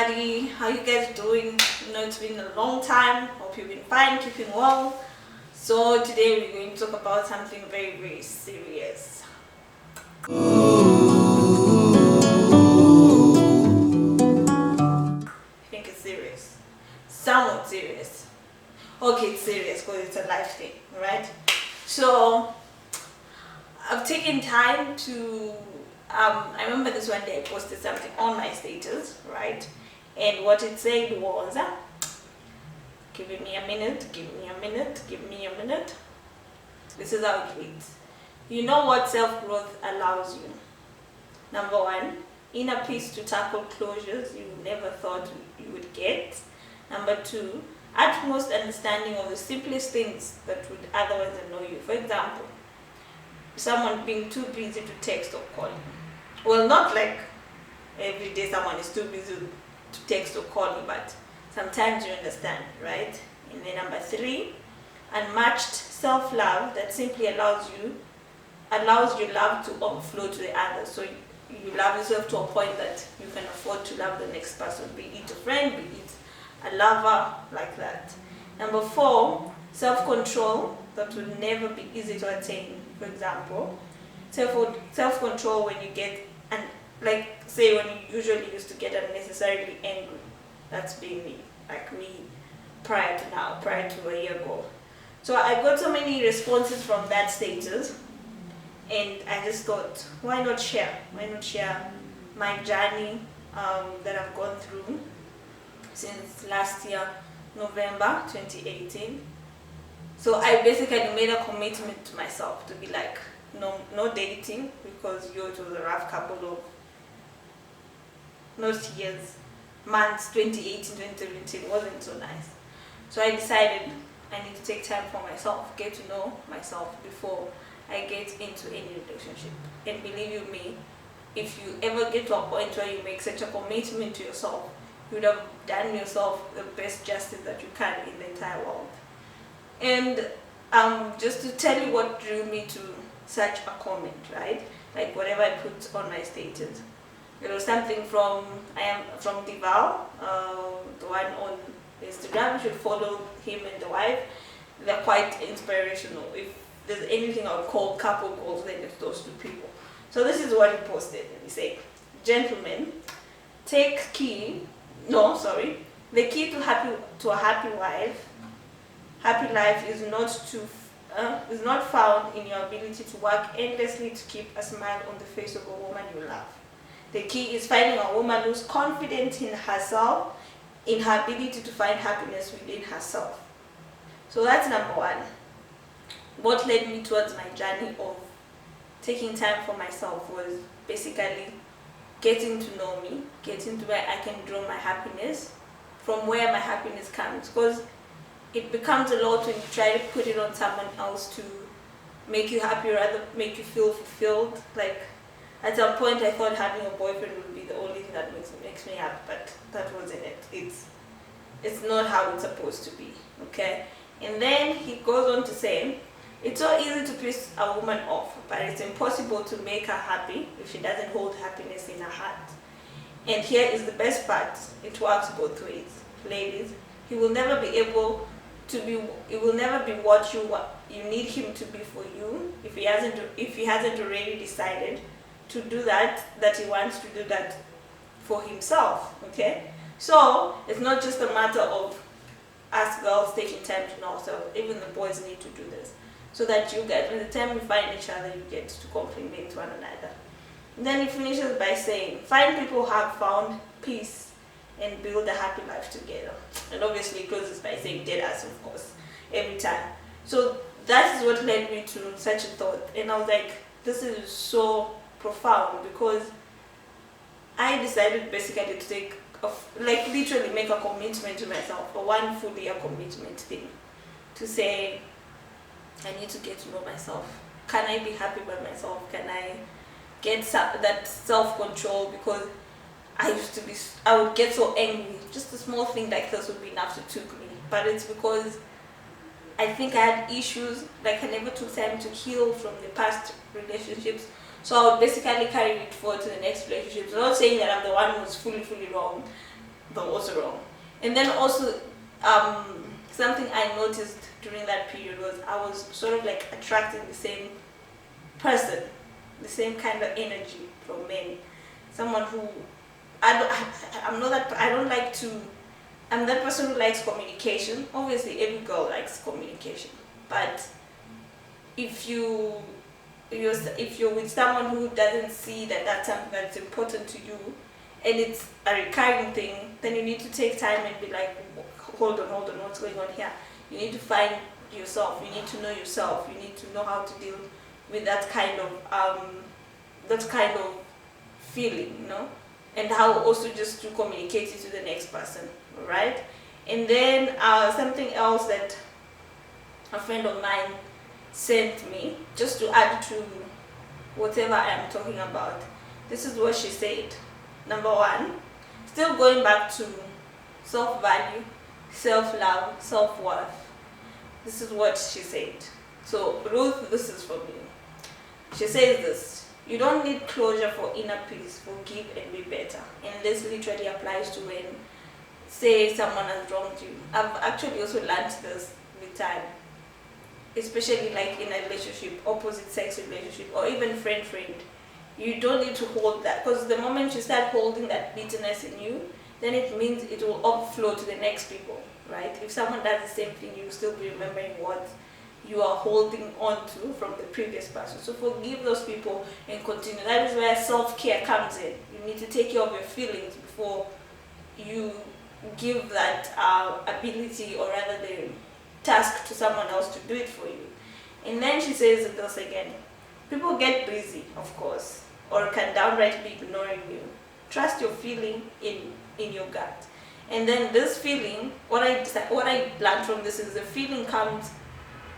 everybody. How you guys doing? It's been a long time. Hope you've been fine, keeping well. So today we're going to talk about something very, very serious. I think it's serious. Somewhat serious. Okay, it's serious because it's a life thing, right? So I've taken time to I remember this one day I posted something on my status, right? And what it said was, give me a minute, give me a minute, give me a minute. This is how it reads. You know what self-growth allows you? Number one, inner peace to tackle closures you never thought you would get. Number two, utmost understanding of the simplest things that would otherwise annoy you. For example, someone being too busy to text or call you. Well, not like every day someone is too busy to text or call you, but sometimes you understand, right? And then number three, unmatched self-love that simply allows your love to overflow to the others. So you love yourself to a point that you can afford to love the next person, be it a friend, be it a lover, like that. Number four, self-control that will never be easy to attain. For example, self-control when you get, and like say when you usually used to get unnecessarily angry. That's been me, like me prior to a year ago. So I got so many responses from that status, and I just thought, why not share my journey that I've gone through since last year, November 2018. So I basically made a commitment to myself to be like, no dating, because it was a rough couple of, not years, months, 2018, 2017, wasn't so nice. So I decided I need to take time for myself, get to know myself before I get into any relationship. And believe you me, if you ever get to a point where you make such a commitment to yourself, you would have done yourself the best justice that you can in the entire world. And just to tell you what drew me to such a comment, right? Like whatever I put on my status. It was something from Dival, the one on Instagram. You should follow him and the wife. They're quite inspirational. If there's anything I would call couple goals, then it's those two people. So this is what he posted. He said, gentlemen, the key to a happy life is not found in your ability to work endlessly to keep a smile on the face of a woman you love. The key is finding a woman who's confident in herself, in her ability to find happiness within herself. So that's number one. What led me towards my journey of taking time for myself was basically getting to know me, getting to where I can draw my happiness, from where my happiness comes. Because it becomes a lot when you try to put it on someone else to make you happy, or rather make you feel fulfilled. Like at some point I thought having a boyfriend would be the only thing that makes me happy, but that wasn't it. It's not how it's supposed to be, okay? And then he goes on to say, it's so easy to piss a woman off, but it's impossible to make her happy if she doesn't hold happiness in her heart. And here is the best part, it works both ways. Ladies, he will never be what you need him to be for you if he hasn't already decided to do that he wants to do that for himself, okay? So it's not just a matter of us girls taking time to know ourselves. Even the boys need to do this, so that you guys, by the time you find each other, you get to compliment one another. And then he finishes by saying, find people who have found peace and build a happy life together. And obviously he closes by saying dead ass, of course, every time. So that is what led me to such a thought. And I was like, this is so profound, because I decided basically to literally make a commitment to myself, for one full year commitment thing, to say, I need to get to know myself. Can I be happy by myself? Can I get that self-control? Because I would get so angry. Just a small thing like this would be enough to took me. But it's because I think I had issues, like I never took time to heal from the past relationships. So I would basically carry it forward to the next relationship. So I'm not saying that I'm the one who's fully wrong. they're also wrong. And then also, something I noticed during that period was I was sort of like attracting the same person, the same kind of energy from men. Someone who I'm not that I don't like to. I'm that person who likes communication. Obviously, every girl likes communication, but if you're with someone who doesn't see that that's something that's important to you, and it's a recurring thing, then you need to take time and be like, hold on, what's going on here? You need to find yourself. You need to know yourself. You need to know how to deal with that kind of feeling, you know, and how also just to communicate it to the next person, right? And then something else that a friend of mine sent me, just to add to whatever I am talking about. This is what she said. Number one, still going back to self-value, self-love, self-worth. This is what she said. So Ruth, this is for me. She says this: you don't need closure for inner peace, forgive and be better. And this literally applies to when, say, someone has wronged you. I've actually also learned this with time, especially like in a relationship, opposite sex relationship, or even friend. You don't need to hold that, because the moment you start holding that bitterness in you, then it means it will overflow to the next people, right? If someone does the same thing, you will still be remembering what you are holding on to from the previous person. So forgive those people and continue. That is where self-care comes in. You need to take care of your feelings before you give that ability, or rather the task, to someone else to do it for you. And then she says this again: people get busy, of course, or can downright be ignoring you. Trust your feeling in your gut. And then this feeling, what I learned from this is the feeling comes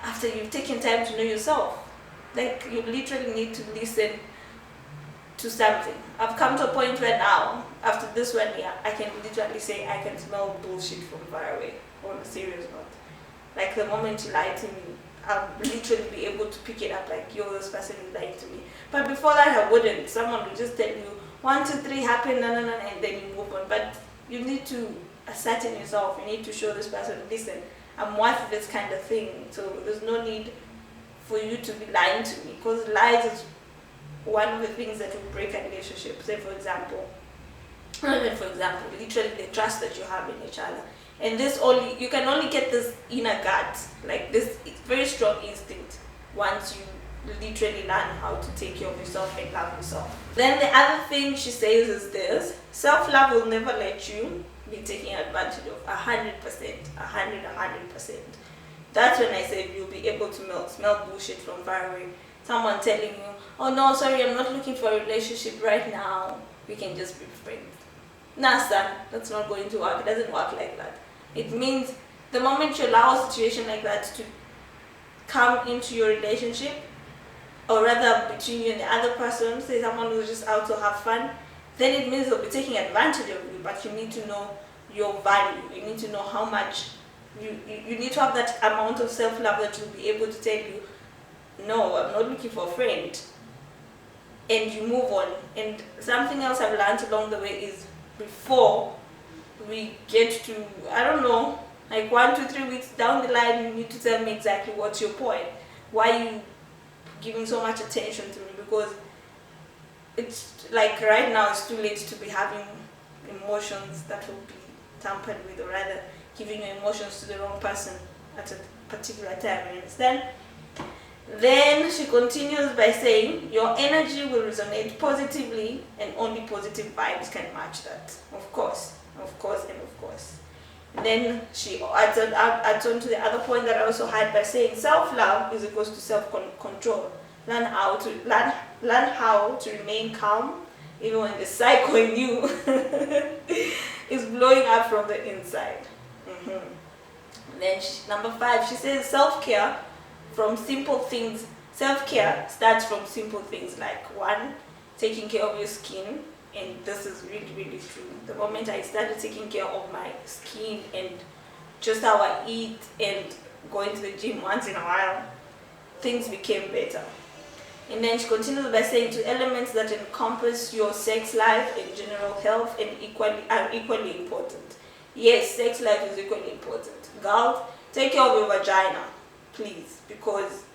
after you've taken time to know yourself. Like, you literally need to listen to something. I've come to a point where now, after this 1 year, I can literally say I can smell bullshit from far away, on a serious note. Like, the moment you lie to me, I'll literally be able to pick it up, like, yo, this person is lying to me. But before that, I wouldn't. Someone would just tell you, 1, 2, 3 happened, and then you move on. But you need to assert in yourself. You need to show this person, listen, I'm worth this kind of thing. So there's no need for you to be lying to me, because lies is one of the things that will break a relationship. Say, for example, literally the trust that you have in each other. And you can only get this inner gut, like this very strong instinct, once you literally learn how to take care of yourself and love yourself. Then the other thing she says is this: self-love will never let you be taken advantage of 100%, 100%. That's when I said you'll be able to smell bullshit from far away. Someone telling you, oh no, sorry, I'm not looking for a relationship right now, we can just be friends. Nah, son, that's not going to work. It doesn't work like that. It means the moment you allow a situation like that to come into your relationship, or rather between you and the other person, say someone who's just out to have fun, then it means they'll be taking advantage of you. But you need to know your value. You need to know how much you need to have that amount of self-love that you'll be able to tell you, no, I'm not looking for a friend, and you move on. And something else I've learned along the way is, before we get to, I don't know, like 1 to 3 weeks down the line, you need to tell me exactly what's your point. Why are you giving so much attention to me? Because it's like right now it's too late to be having emotions that will be tampered with, or rather giving your emotions to the wrong person at a particular time, you understand? Then she continues by saying, your energy will resonate positively, and only positive vibes can match that. Of course. Then she adds on to the other point that I also had by saying, self-love is equals to self-control. Learn how to remain calm even when the psycho in you is blowing up from the inside. Then number 5, she says self-care starts from simple things like, 1, taking care of your skin. And this is really, really true. The moment I started taking care of my skin and just how I eat and going to the gym once in a while, things became better. And then she continues by saying, to elements that encompass your sex life and general health and are equally important. Yes, sex life is equally important. Girls, take care of your vagina, please, because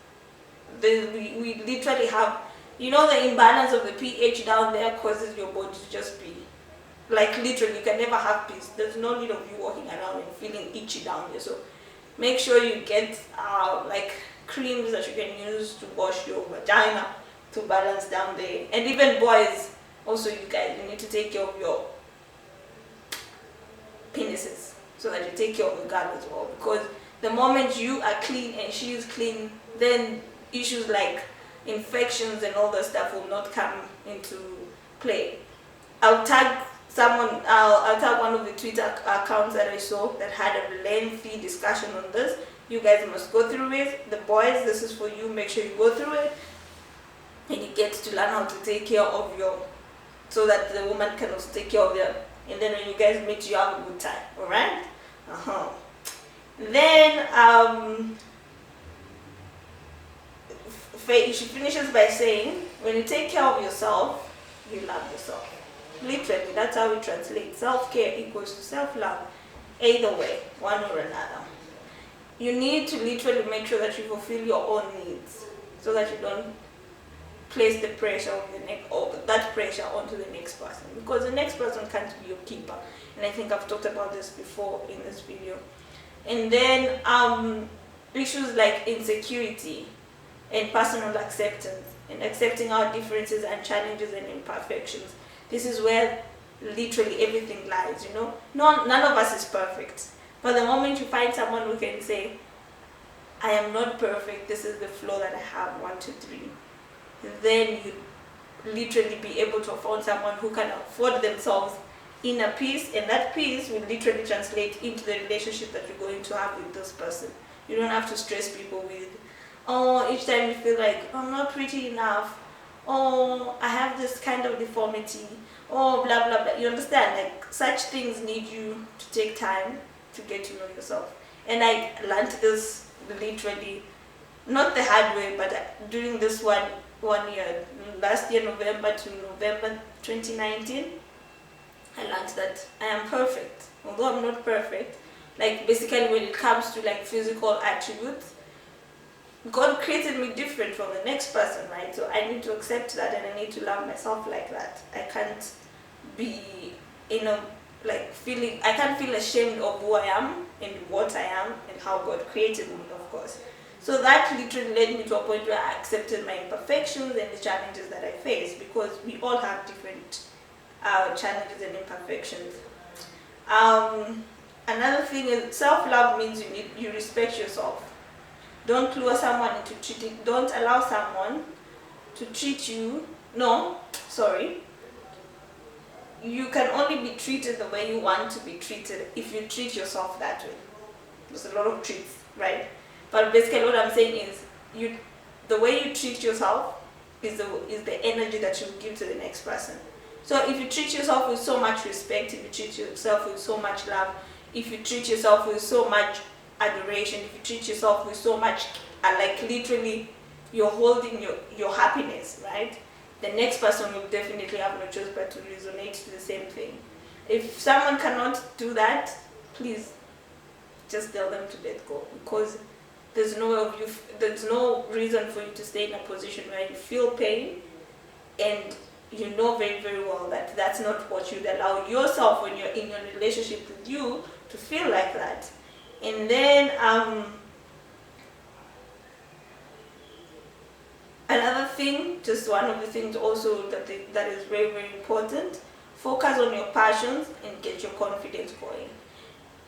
we literally have, the imbalance of the pH down there causes your body to just be, like, literally, you can never have peace. There's no need of you walking around and feeling itchy down there. So make sure you get, like, creams that you can use to wash your vagina to balance down there. And even boys, also, you guys, you need to take care of your penises so that you take care of the girl as well, because the moment you are clean and she is clean, then issues like infections and all that stuff will not come into play. I'll tag one of the Twitter accounts that I saw that had a lengthy discussion on this. You guys must go through it. The boys, this is for you. Make sure you go through it and you get to learn how to take care of so that the woman can also take care of you. And then when you guys meet, you have a good time. Alright? Then she finishes by saying, when you take care of yourself, you love yourself. Literally, that's how we translate. Self-care equals to self-love. Either way, one or another. You need to literally make sure that you fulfill your own needs so that you don't place the pressure that pressure onto the next person, because the next person can't be your keeper. And I think I've talked about this before in this video. And then issues like insecurity and personal acceptance and accepting our differences and challenges and imperfections. This is where literally everything lies, None of us is perfect. But the moment you find someone who can say, I am not perfect, this is the flaw that I have, 1, 2, 3, then you literally be able to afford someone who can afford themselves inner peace, and that peace will literally translate into the relationship that you're going to have with this person. You don't have to stress people with, each time you feel like, I'm not pretty enough, I have this kind of deformity, blah blah blah. You understand? Like, such things need you to take time to get to know yourself. And I learned this literally, not the hard way, but during this one year, last year November to November 2019, I learned that I am perfect. Although I'm not perfect, like, basically when it comes to like physical attributes, God created me different from the next person, right? So I need to accept that, and I need to love myself like that. I can't be, I can't feel ashamed of who I am and what I am and how God created me, of course. So that literally led me to a point where I accepted my imperfections and the challenges that I face, because we all have different challenges and imperfections. Another thing is, self-love means you respect yourself. Don't lure someone into cheating. Don't allow someone to treat you. No, sorry. You can only be treated the way you want to be treated if you treat yourself that way. There's a lot of treats, right? But basically what I'm saying is, the way you treat yourself is the energy that you give to the next person. So if you treat yourself with so much respect, if you treat yourself with so much love, if you treat yourself with so much adoration, if you treat yourself with so much, like, literally you're holding your happiness, right? The next person will definitely have no choice but to resonate to the same thing. If someone cannot do that, please just tell them to let go, because there's no reason for you to stay in a position where you feel pain and you know very, very well that that's not what you'd allow yourself when you're in your relationship with you to feel like that. And then another thing, just one of the things also that is very, very important, focus on your passions and get your confidence going.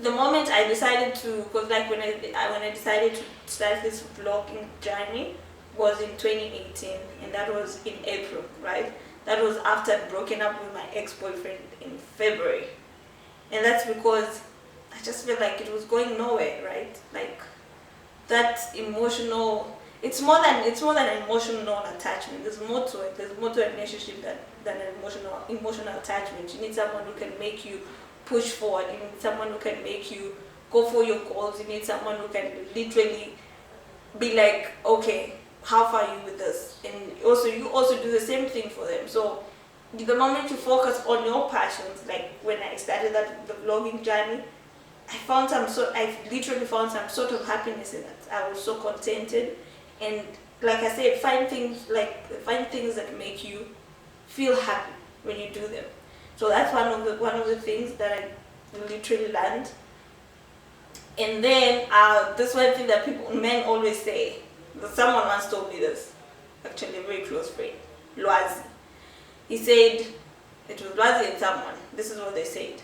The moment I decided to, because like when I decided to start this vlogging journey was in 2018, and that was in April, right? That was after I'd broken up with my ex-boyfriend in February. And that's because I just felt like it was going nowhere, right? Like, that emotional, it's more than an emotional attachment. There's more to it. There's more to a relationship than an emotional attachment. You need someone who can make you push forward. You need someone who can make you go for your goals. You need someone who can literally be like, okay, how far are you with this? And also you also do the same thing for them. So the moment you focus on your passions, like when I started the vlogging journey, I literally found some sort of happiness in it. I was so contented, and like I said, find things that make you feel happy when you do them. So that's one of the things that I literally learned. And then this one thing that men always say. Someone once told me this, actually a very close friend, Lwazi. He said, it was Lwazi and someone, this is what they said: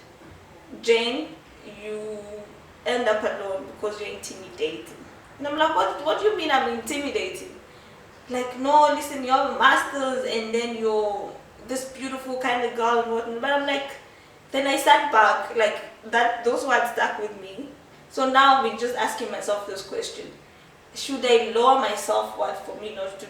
Jane, you end up alone because you're intimidating. And I'm like, what do you mean I'm intimidating? Like, no, listen, you have a master's and then you're this beautiful kind of girl and whatnot. But I'm like, then I sat back, like those words stuck with me. So now I've been just asking myself this question: should I lower my self-worth for me not to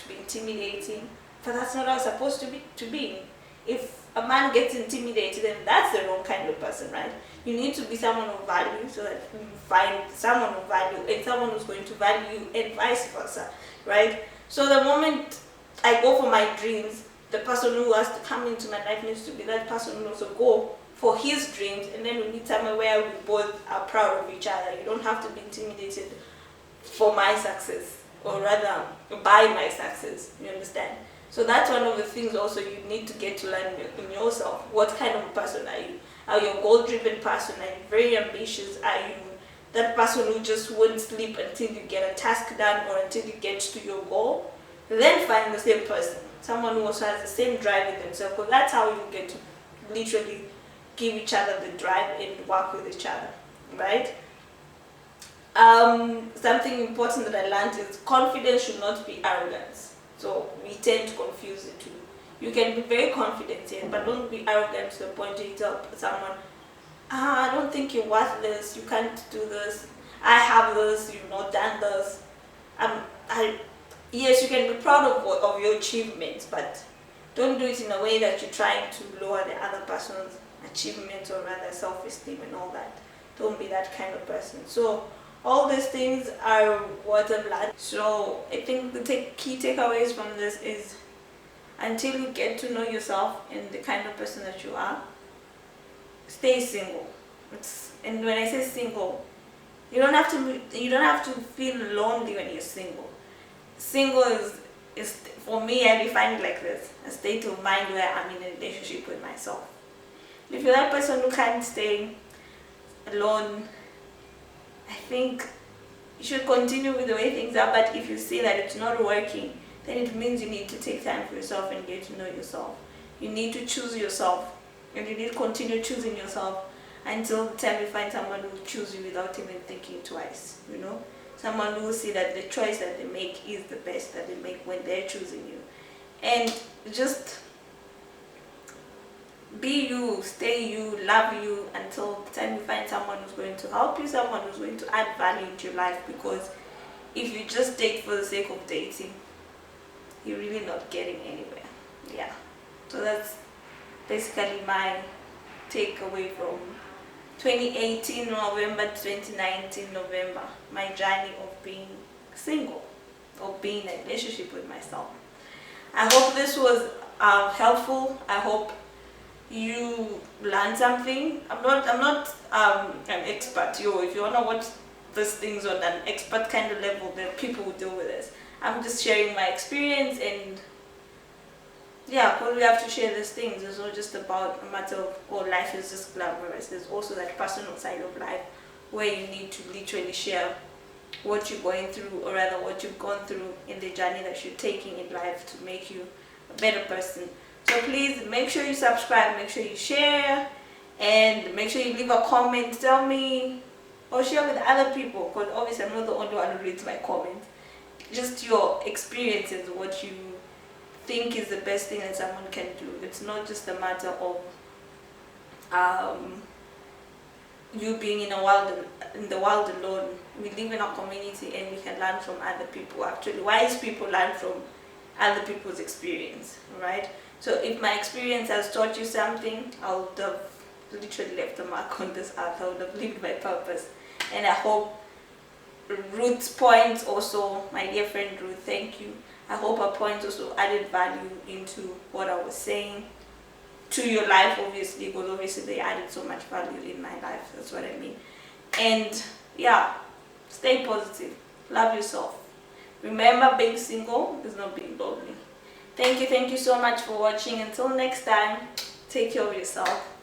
be intimidating? But that's not how I'm supposed to be. If a man gets intimidated, then that's the wrong kind of person, right? You need to be someone of value, so that you find someone of value and someone who's going to value you, and vice versa, right? So the moment I go for my dreams, the person who has to come into my life needs to be that person who also go for his dreams, and then we need somewhere where we both are proud of each other. You don't have to be intimidated for my success, or rather by my success, you understand? So that's one of the things also you need to get to learn in yourself. What kind of a person are you? Are you a goal-driven person? Are you very ambitious? Are you that person who just won't sleep until you get a task done or until you get to your goal? Then find the same person, someone who also has the same drive in themselves, because that's how you get to literally give each other the drive and work with each other, right? Something important that I learned is confidence should not be arrogance. So we tend to confuse the two. You can be very confident, but don't be arrogant to the point where you tell someone, I don't think you're worth this, you can't do this, I have this, you've not done this. Yes, you can be proud of your achievements, but don't do it in a way that you're trying to lower the other person's achievements or rather self-esteem and all that. Don't be that kind of person. So all these things are what I've learned. So I think the key takeaways from this is, until you get to know yourself and the kind of person that you are, stay single. And when I say single, you don't have to feel lonely when you're single. Single is for me, I define it like this: a state of mind where I'm in a relationship with myself. If you're that person who can't stay alone, I think you should continue with the way things are. But if you see that it's not working, then it means you need to take time for yourself and get to know yourself. You need to choose yourself, and you need to continue choosing yourself until the time you find someone who will choose you without even thinking twice, you know? Someone who will see that the choice that they make is the best that they make when they're choosing you. And just be you, stay you, love you until the time you find someone who's going to help you, someone who's going to add value into your life. Because if you just date for the sake of dating, you're really not getting anywhere. Yeah. So that's basically my takeaway from 2018 November, 2019 November, my journey of being single, of being in a relationship with myself. I hope this was helpful. I hope you learned something. I'm not an expert. If you wanna watch these things on an expert kind of level, then people will deal with this. I'm just sharing my experience, and yeah, because we have to share these things. It's not just about a matter of, oh, life is just glamorous. There's also that personal side of life where you need to literally share what you're going through, or rather what you've gone through in the journey that you're taking in life to make you a better person. So please make sure you subscribe, make sure you share, and make sure you leave a comment. Tell me, or share with other people, because obviously I'm not the only one who reads my comments. Just your experiences, what you think is the best thing that someone can do. It's not just a matter of you being in the world alone. We live in a community and we can learn from other people. Actually, wise people learn from other people's experience, right? So if my experience has taught you something, I would have literally left a mark on this earth. I would have lived my purpose. And I hope Ruth's points also, my dear friend Ruth, thank you. I hope her points also added value into what I was saying to your life, obviously, because obviously they added so much value in my life. That's what I mean. And yeah, stay positive, love yourself. Remember, being single is not being lonely. Thank you so much for watching. Until next time, take care of yourself.